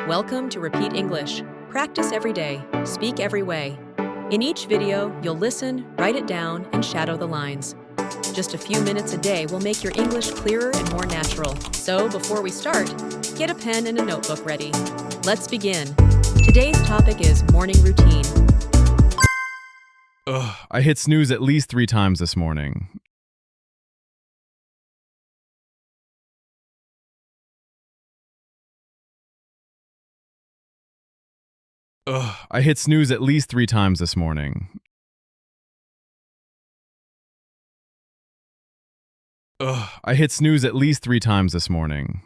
Welcome to Repeat English. Practice every day, speak every way. In each video, you'll listen, write it down, and shadow the lines. Just a few minutes a day will make your English clearer and more natural. So before we start, get a pen and a notebook ready. Let's begin. Today's topic is morning routine. I hit snooze at least 3 times this morning. I hit snooze at least 3 times this morning. I hit snooze at least 3 times this morning.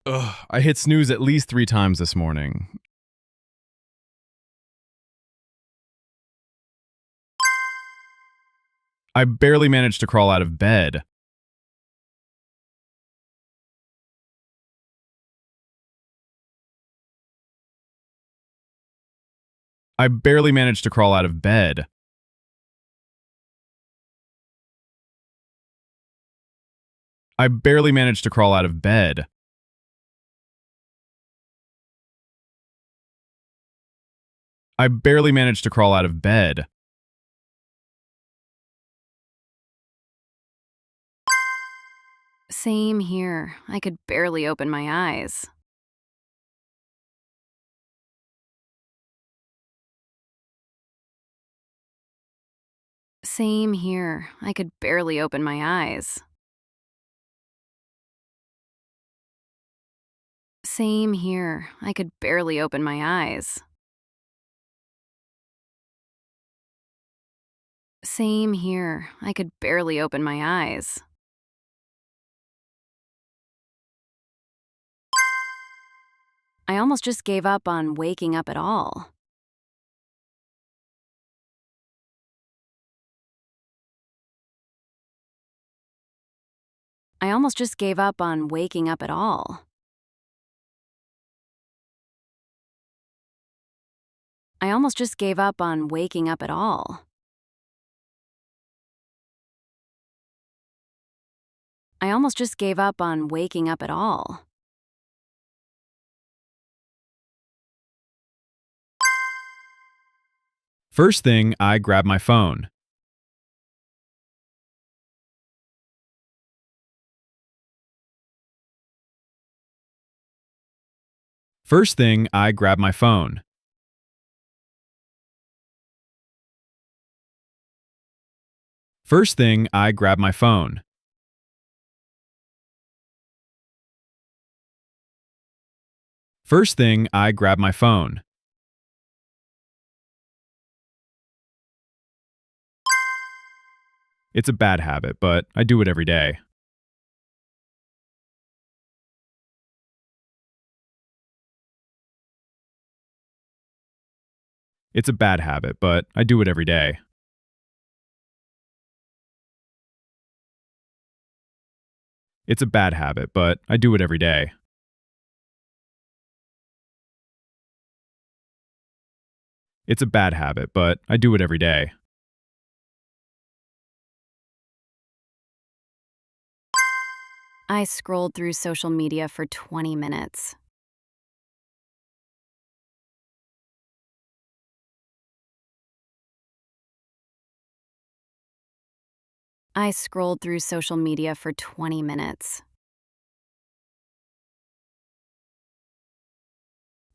I hit snooze at least 3 times this morning. I barely managed to crawl out of bed. I barely managed to crawl out of bed. I barely managed to crawl out of bed. I barely managed to crawl out of bed. Same here. I could barely open my eyes. Same here. I could barely open my eyes. Same here. I could barely open my eyes. Same here. I could barely open my eyes. I almost just gave up on waking up at all. I almost just gave up on waking up at all. I almost just gave up on waking up at all. I almost just gave up on waking up at all. First thing, I grab my phone. First thing, I grab my phone. First thing, I grab my phone. First thing, I grab my phone. It's a bad habit, but I do it every day. It's a bad habit, but I do it every day. It's a bad habit, but I do it every day. It's a bad habit, but I do it every day. I scrolled through social media for 20 minutes. I scrolled through social media for 20 minutes.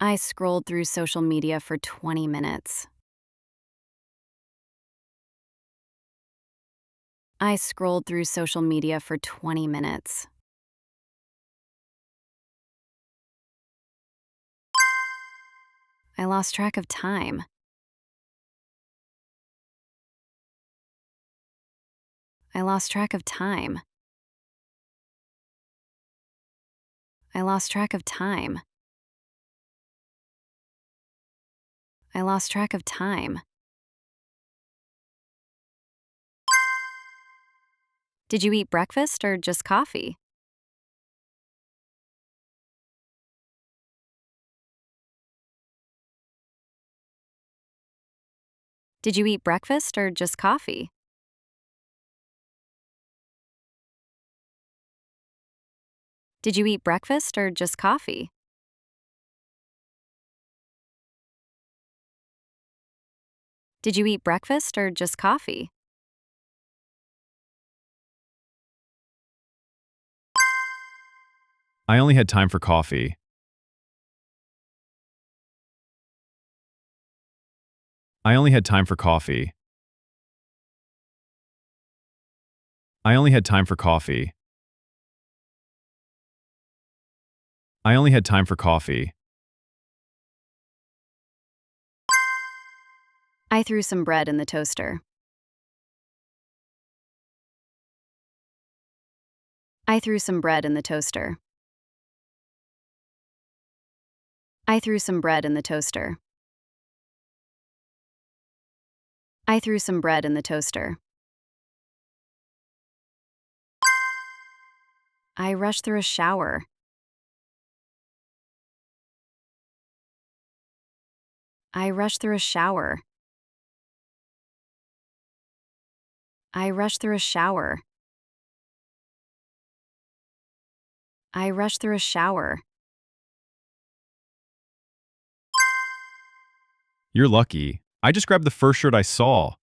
I scrolled through social media for 20 minutes. I scrolled through social media for 20 minutes. I lost track of time. I lost track of time. I lost track of time. I lost track of time. Did you eat breakfast or just coffee? Did you eat breakfast or just coffee? Did you eat breakfast or just coffee? Did you eat breakfast or just coffee? I only had time for coffee. I only had time for coffee. I only had time for coffee. I only had time for coffee. I threw some bread in the toaster. I threw some bread in the toaster. I threw some bread in the toaster. I threw some bread in the toaster. I rushed through a shower. I rushed through a shower. I rushed through a shower. I rushed through a shower. You're lucky. I just grabbed the first shirt I saw.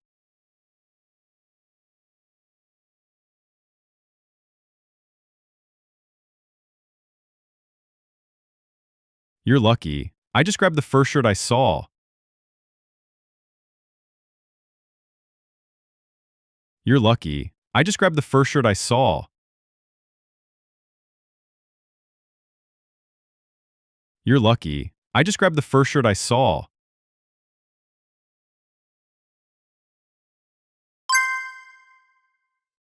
You're lucky. I just grabbed the first shirt I saw. You're lucky. I just grabbed the first shirt I saw. You're lucky. I just grabbed the first shirt I saw.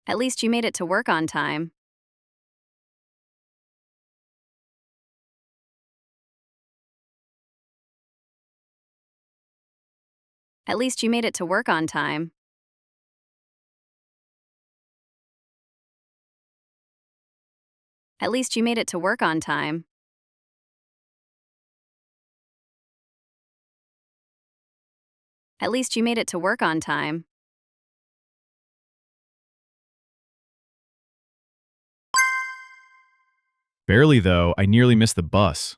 At least you made it to work on time. At least you made it to work on time. At least you made it to work on time. At least you made it to work on time. Barely, though. I nearly missed the bus.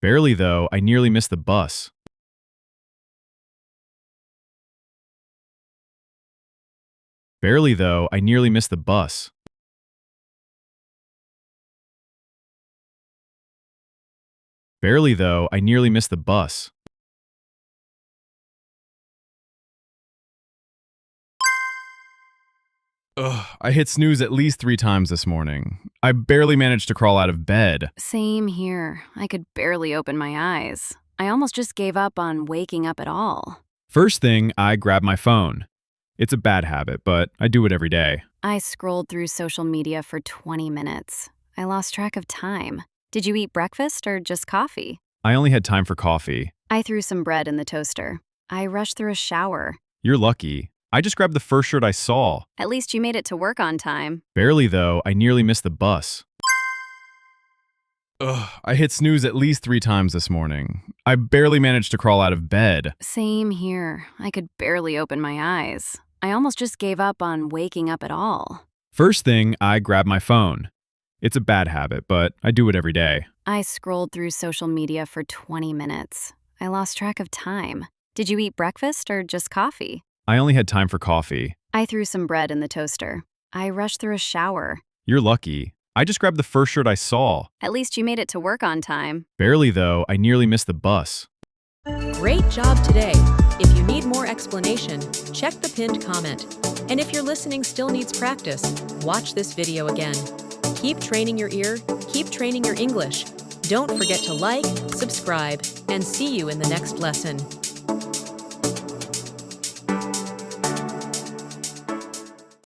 Barely, though. I nearly missed the bus. Barely, though. I nearly missed the bus. Barely, though. I nearly missed the bus. Ugh, I hit snooze at least 3 times this morning. I barely managed to crawl out of bed. Same here. I could barely open my eyes. I almost just gave up on waking up at all. First thing, I grab my phone. It's a bad habit, but I do it every day. I scrolled through social media for 20 minutes. I lost track of time. Did you eat breakfast or just coffee? I only had time for coffee. I threw some bread in the toaster. I rushed through a shower. You're lucky. I just grabbed the first shirt I saw. At least you made it to work on time. Barely, though. I nearly missed the bus. Ugh, I hit snooze at least 3 times this morning. I barely managed to crawl out of bed. Same here. I could barely open my eyes. I almost just gave up on waking up at all. First thing, I grab my phone. It's a bad habit, but I do it every day. I scrolled through social media for 20 minutes. I lost track of time. Did you eat breakfast or just coffee? I only had time for coffee. I threw some bread in the toaster. I rushed through a shower. You're lucky. I just grabbed the first shirt I saw. At least you made it to work on time. Barely, though. I nearly missed the bus. Great job today. If you need more explanation, check the pinned comment. And if your listening still needs practice, watch this video again. Keep training your ear, keep training your English. Don't forget to like, subscribe, and see you in the next lesson.